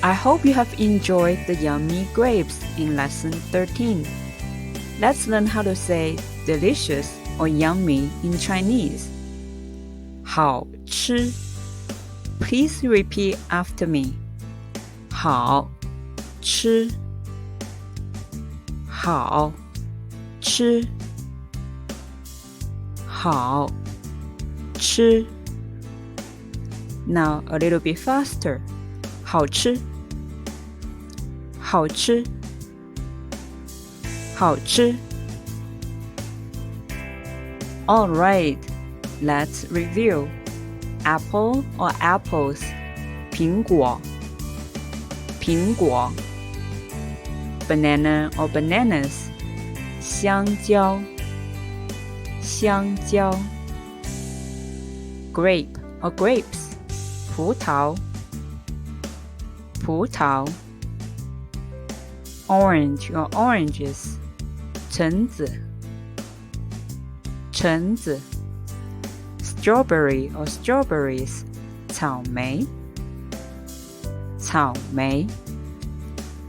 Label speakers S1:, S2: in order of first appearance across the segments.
S1: I hope you have enjoyed the yummy grapes in lesson 13. Let's learn how to say delicious or yummy in Chinese. 好吃 Please repeat after me. 好吃好吃好吃 Now a little bit faster. 好吃好吃好吃 Alright, let's review. Apple or apples? 苹果苹果 Banana or bananas? 香蕉香蕉 Grape or grapes? 葡萄葡萄 Orange or oranges? 橙子橙子 Strawberry or strawberries? 草莓草莓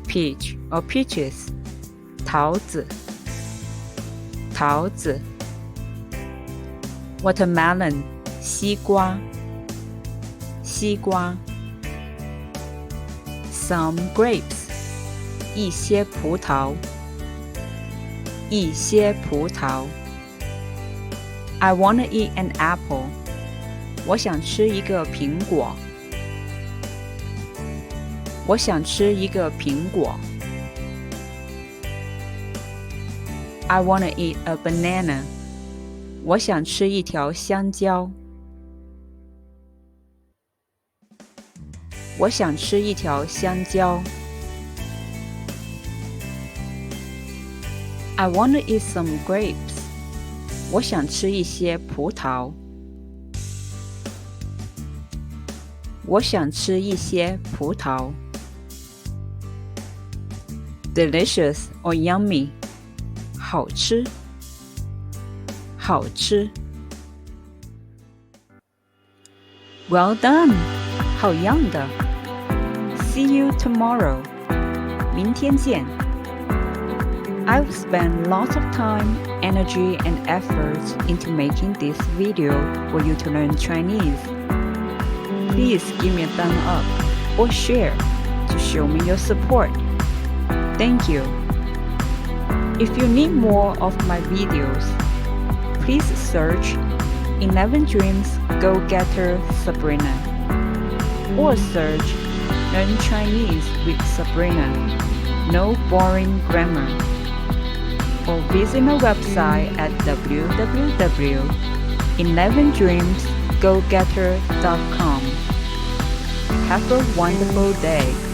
S1: Peach or peaches? 桃子桃子 Watermelon 西瓜西瓜 Some grapes 一些葡萄一些葡萄 I wanna eat an apple 我想吃一个苹果我想吃一个苹果 I wanna eat a banana 我想吃一条香蕉我想吃一条香蕉 I wanna eat some grapes 我想吃一些葡萄我想吃一些葡萄 Delicious or yummy 好吃好吃 Well done 好样的 See you tomorrow 明天见 I've spent lots of time, energy and effort into making this video for you to learn Chinese. Please give me a thumb up or share to show me your support. Thank you. If you need more of my videos, please search 11 Dreams Go-Getter Sabrina or search Learn Chinese with Sabrina. No boring grammar. Or visit my website at www.11dreamsgogetter.com. Have a wonderful day.